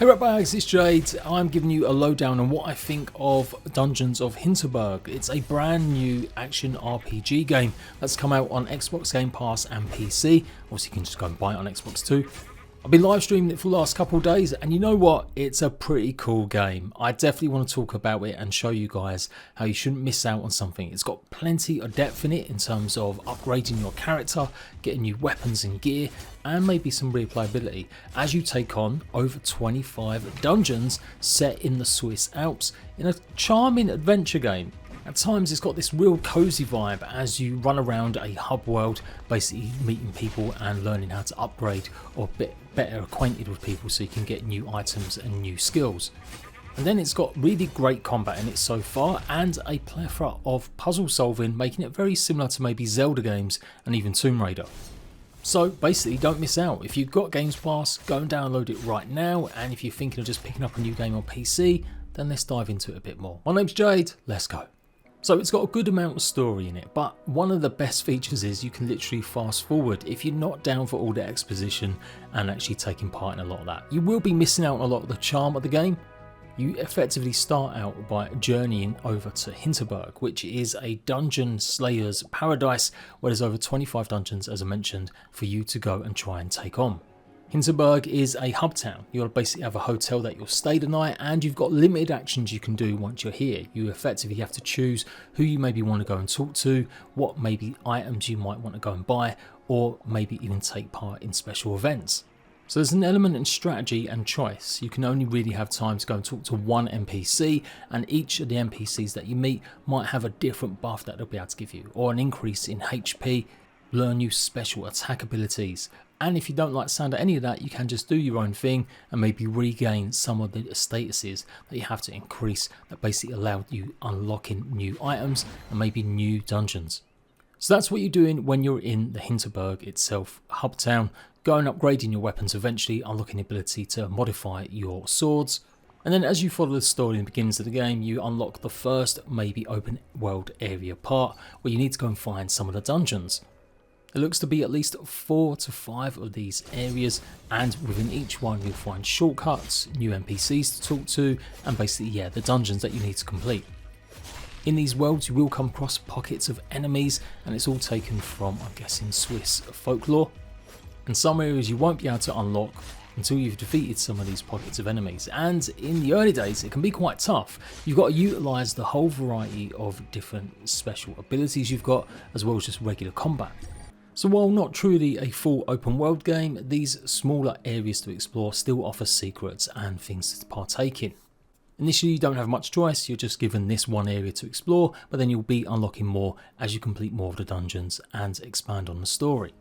Hey right bags, it's Jade. I'm giving you a lowdown on what I think of Dungeons of Hinterberg. It's a brand new action RPG game that's come out on Xbox Game Pass and PC. Obviously you can just go and buy it on Xbox too. I've been live streaming it for the last couple of days and you know what? It's a pretty cool game. I definitely want to talk about it and show you guys how you shouldn't miss out on something. It's got plenty of depth in it in terms of upgrading your character, getting new weapons and gear, and maybe some replayability as you take on over 25 dungeons set in the Swiss Alps in a charming adventure game. At times it's got this real cozy vibe as you run around a hub world, basically meeting people and learning how to upgrade or get better acquainted with people so you can get new items and new skills. And then it's got really great combat in it so far and a plethora of puzzle solving, making it very similar to maybe Zelda games and even Tomb Raider. So basically don't miss out. If you've got Games Pass, go and download it right now, and if you're thinking of just picking up a new game on PC, then let's dive into it a bit more. My name's Jade, let's go. So it's got a good amount of story in it, but one of the best features is you can literally fast forward if you're not down for all the exposition and actually taking part in a lot of that. You will be missing out on a lot of the charm of the game. You effectively start out by journeying over to Hinterberg, which is a dungeon slayer's paradise where there's over 25 dungeons, as I mentioned, for you to go and try and take on. Hinterberg is a hub town. You'll basically have a hotel that you'll stay the night, and you've got limited actions you can do once you're here. You effectively have to choose who you maybe want to go and talk to, what maybe items you might want to go and buy, or maybe even take part in special events. So there's an element in strategy and choice. You can only really have time to go and talk to one NPC, and each of the NPCs that you meet might have a different buff that they'll be able to give you, or an increase in HP, learn new special attack abilities. And if you don't like the sound of any of that, you can just do your own thing and maybe regain some of the statuses that you have to increase that basically allow you unlocking new items and maybe new dungeons. So that's what you're doing when you're in the Hinterberg itself, hub town, going upgrading your weapons, eventually unlocking the ability to modify your swords. And then as you follow the story in the beginnings of the game, you unlock the first maybe open world area part where you need to go and find some of the dungeons. It looks to be at least 4 to 5 of these areas, and within each one you'll find shortcuts, new NPCs to talk to, and basically the dungeons that you need to complete. In these worlds you will come across pockets of enemies, and it's all taken from, I'm guessing, Swiss folklore. And some areas you won't be able to unlock until you've defeated some of these pockets of enemies, and in the early days it can be quite tough. You've got to utilise the whole variety of different special abilities you've got, as well as just regular combat. So while not truly a full open world game, these smaller areas to explore still offer secrets and things to partake in. Initially you don't have much choice, you're just given this one area to explore, but then you'll be unlocking more as you complete more of the dungeons and expand on the story.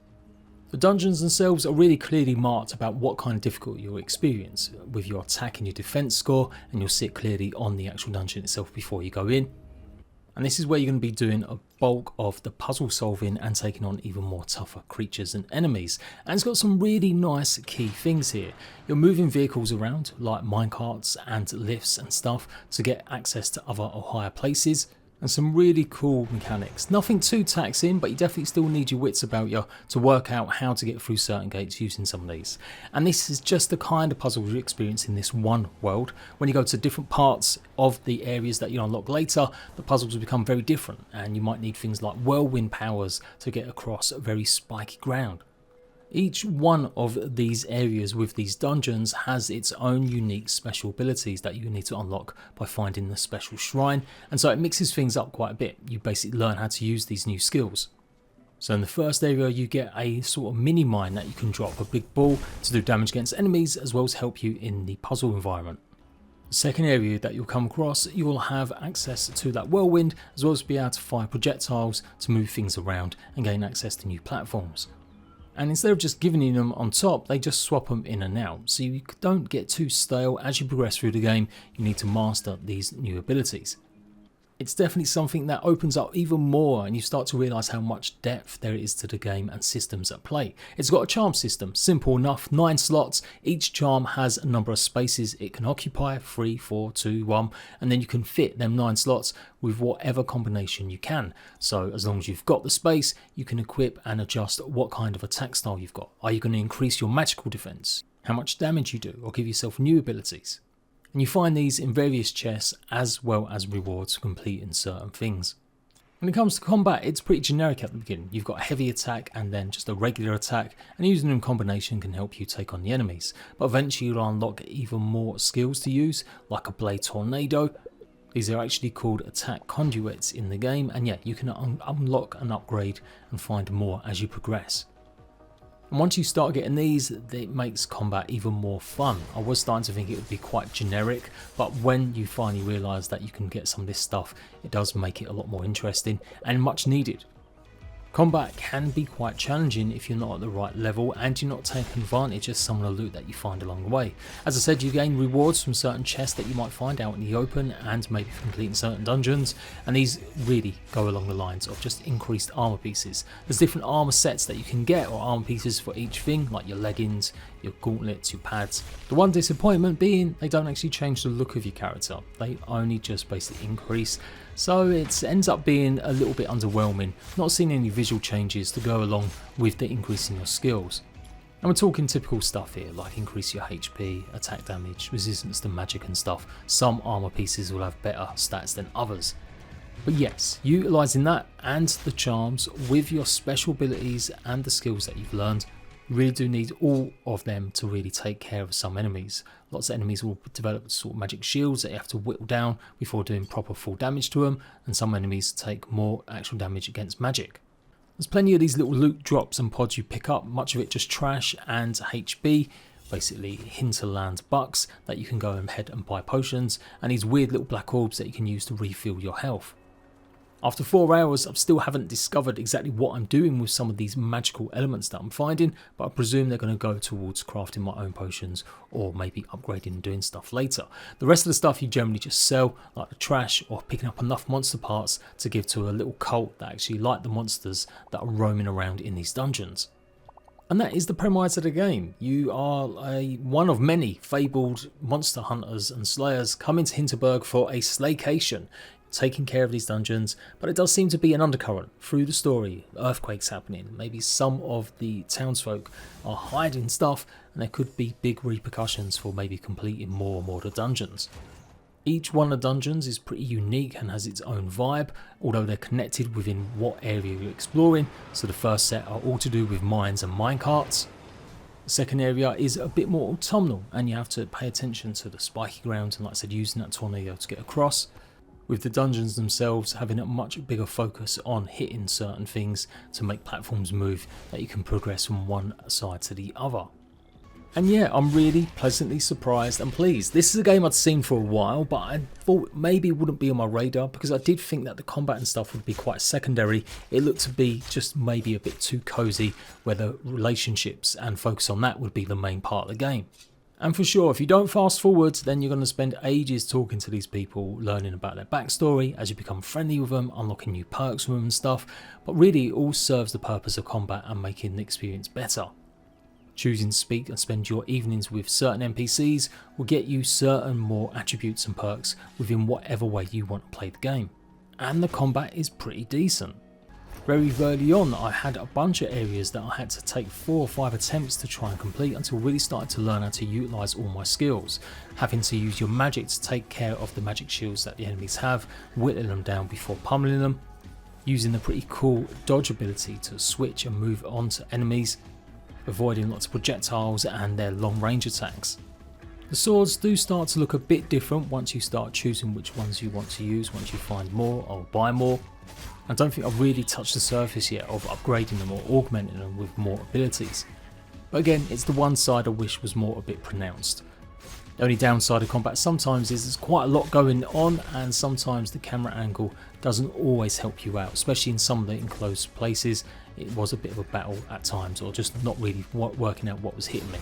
The dungeons themselves are really clearly marked about what kind of difficulty you'll experience with your attack and your defense score, and you'll see it clearly on the actual dungeon itself before you go in. And this is where you're going to be doing a bulk of the puzzle solving and taking on even more tougher creatures and enemies. And it's got some really nice key things here. You're moving vehicles around like minecarts and lifts and stuff to get access to other or higher places. And some really cool mechanics. Nothing too taxing, but you definitely still need your wits about you to work out how to get through certain gates using some of these. And this is just the kind of puzzles you experience in this one world. When you go to different parts of the areas that you unlock later, the puzzles will become very different, and you might need things like whirlwind powers to get across very spiky ground. Each one of these areas with these dungeons has its own unique special abilities that you need to unlock by finding the special shrine, and so it mixes things up quite a bit. You basically learn how to use these new skills. So in the first area you get a sort of mini mine that you can drop a big ball to do damage against enemies, as well as help you in the puzzle environment. The second area that you'll come across, you will have access to that whirlwind, as well as be able to fire projectiles to move things around and gain access to new platforms. And instead of just giving you them on top, they just swap them in and out. So you don't get too stale as you progress through the game. You need to master these new abilities. It's definitely something that opens up even more, and you start to realise how much depth there is to the game and systems at play. It's got a charm system, simple enough, 9 slots. Each charm has a number of spaces it can occupy, 3, 4, 2, 1, and then you can fit them 9 slots with whatever combination you can. So as long as you've got the space, you can equip and adjust what kind of attack style you've got. Are you going to increase your magical defense? how much damage you do, or give yourself new abilities. And you find these in various chests as well as rewards for completing certain things. When it comes to combat, it's pretty generic at the beginning. You've got a heavy attack and then just a regular attack, and using them in combination can help you take on the enemies. But eventually you'll unlock even more skills to use, like a blade tornado. These are actually called attack conduits in the game, and yeah, you can unlock and upgrade and find more as you progress. And once you start getting these, it makes combat even more fun. I was starting to think it would be quite generic, but when you finally realise that you can get some of this stuff, it does make it a lot more interesting and much needed. Combat can be quite challenging if you're not at the right level and you're not taking advantage of some of the loot that you find along the way. As I said, you gain rewards from certain chests that you might find out in the open and maybe for completing certain dungeons, and these really go along the lines of just increased armor pieces. There's different armor sets that you can get, or armor pieces for each thing, like your leggings, your gauntlets, your pads. The one disappointment being they don't actually change the look of your character, they only just basically increase. So it ends up being a little bit underwhelming, not seeing any visual changes to go along with the increase in your skills. And we're talking typical stuff here, like increase your HP, attack damage, resistance to magic and stuff. Some armor pieces will have better stats than others. But yes, utilising that and the charms with your special abilities and the skills that you've learned, you really do need all of them to really take care of some enemies. Lots of enemies will develop sort of magic shields that you have to whittle down before doing proper full damage to them, and some enemies take more actual damage against magic. There's plenty of these little loot drops and pods you pick up, much of it just trash and HB, basically hinterland bucks that you can go ahead and buy potions, and these weird little black orbs that you can use to refill your health. After 4 hours, I still haven't discovered exactly what I'm doing with some of these magical elements that I'm finding, but I presume they're going to go towards crafting my own potions or maybe upgrading and doing stuff later. The rest of the stuff you generally just sell, like the trash, or picking up enough monster parts to give to a little cult that actually like the monsters that are roaming around in these dungeons. And that is the premise of the game. You are one of many fabled monster hunters and slayers coming to Hinterberg for a slaycation, taking care of these dungeons, but it does seem to be an undercurrent through the story. Earthquakes happening, maybe some of the townsfolk are hiding stuff, and there could be big repercussions for maybe completing more and more of the dungeons. Each one of the dungeons is pretty unique and has its own vibe, although they're connected within what area you're exploring. So the first set are all to do with mines and minecarts. The second area is a bit more autumnal, and you have to pay attention to the spiky ground and, like I said, using that tornado to get across, with the dungeons themselves having a much bigger focus on hitting certain things to make platforms move that you can progress from one side to the other. And yeah, I'm really pleasantly surprised and pleased. This is a game I'd seen for a while, but I thought maybe it wouldn't be on my radar because I did think that the combat and stuff would be quite secondary. It looked to be just maybe a bit too cozy, where the relationships and focus on that would be the main part of the game. And for sure, if you don't fast forward, then you're going to spend ages talking to these people, learning about their backstory as you become friendly with them, unlocking new perks from them and stuff. But really, it all serves the purpose of combat and making the experience better. Choosing to speak and spend your evenings with certain NPCs will get you certain more attributes and perks within whatever way you want to play the game. And the combat is pretty decent. Very early on, I had a bunch of areas that I had to take 4 or 5 attempts to try and complete until I really started to learn how to utilise all my skills. Having to use your magic to take care of the magic shields that the enemies have, whittling them down before pummeling them, using the pretty cool dodge ability to switch and move on to enemies, avoiding lots of projectiles and their long range attacks. The swords do start to look a bit different once you start choosing which ones you want to use, once you find more or buy more. I don't think I've really touched the surface yet of upgrading them or augmenting them with more abilities. But again, it's the one side I wish was more a bit pronounced. The only downside of combat sometimes is there's quite a lot going on, and sometimes the camera angle doesn't always help you out, especially in some of the enclosed places. It was a bit of a battle at times, or just not really working out what was hitting me.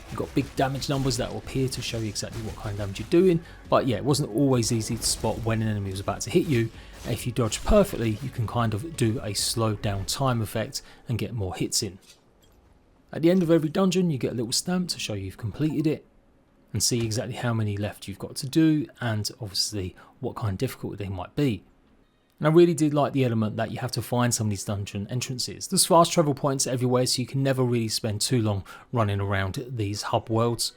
You've got big damage numbers that will appear to show you exactly what kind of damage you're doing, but yeah, it wasn't always easy to spot when an enemy was about to hit you. If you dodge perfectly, you can kind of do a slow down time effect and get more hits in. At the end of every dungeon, you get a little stamp to show you've completed it and see exactly how many left you've got to do, and obviously what kind of difficulty they might be. And I really did like the element that you have to find some of these dungeon entrances. There's fast travel points everywhere, so you can never really spend too long running around these hub worlds.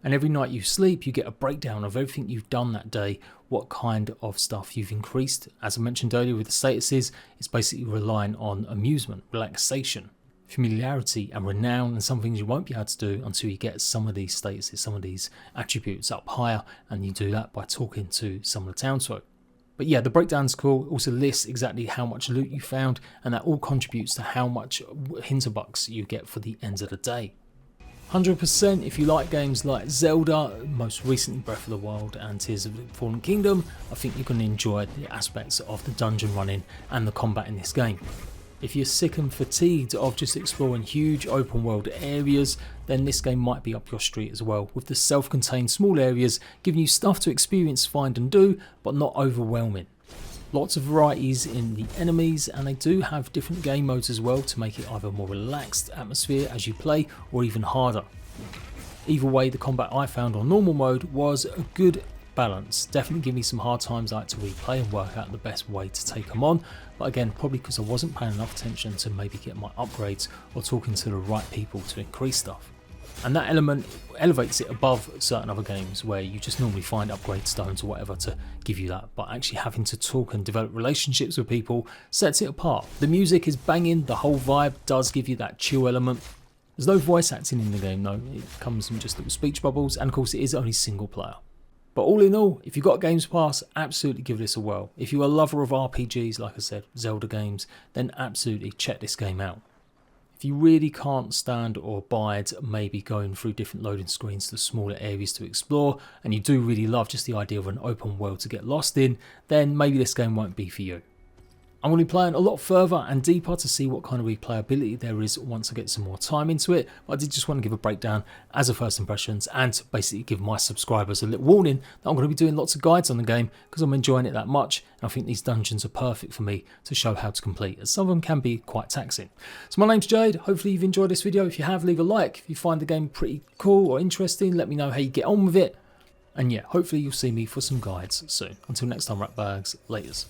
And every night you sleep, you get a breakdown of everything you've done that day, what kind of stuff you've increased. As I mentioned earlier with the statuses, it's basically relying on amusement, relaxation, familiarity and renown, and some things you won't be able to do until you get some of these statuses, some of these attributes up higher, and you do that by talking to some of the townsfolk. But yeah, the breakdown's cool. It also lists exactly how much loot you found, and that all contributes to how much Hinterbucks you get for the end of the day. 100% if you like games like Zelda, most recently Breath of the Wild and Tears of the Fallen Kingdom, I think you're going to enjoy the aspects of the dungeon running and the combat in this game. If you're sick and fatigued of just exploring huge open world areas, then this game might be up your street as well, with the self-contained small areas giving you stuff to experience, find and do, but not overwhelming. Lots of varieties in the enemies, and they do have different game modes as well to make it either more relaxed atmosphere as you play or even harder. Either way, the combat I found on normal mode was a good balance. Definitely give me some hard times I had to replay and work out the best way to take them on, but again, probably because I wasn't paying enough attention to maybe get my upgrades or talking to the right people to increase stuff. And that element elevates it above certain other games where you just normally find upgrade stones or whatever to give you that, but actually having to talk and develop relationships with people sets it apart. The music is banging, the whole vibe does give you that chill element. There's no voice acting in the game though, it comes from just little speech bubbles, and of course it is only single player. But all in all, if you've got Gamepass, absolutely give this a whirl. If you're a lover of RPGs, like I said, Zelda games, then absolutely check this game out. If you really can't stand or abide maybe going through different loading screens to smaller areas to explore, and you do really love just the idea of an open world to get lost in, then maybe this game won't be for you. I'm going to be playing a lot further and deeper to see what kind of replayability there is once I get some more time into it, but I did just want to give a breakdown as a first impressions and basically give my subscribers a little warning that I'm going to be doing lots of guides on the game because I'm enjoying it that much, and I think these dungeons are perfect for me to show how to complete, as some of them can be quite taxing. So my name's Jade, hopefully you've enjoyed this video. If you have, leave a like. If you find the game pretty cool or interesting, let me know how you get on with it, and yeah, hopefully you'll see me for some guides soon. Until next time, ratbags, laters.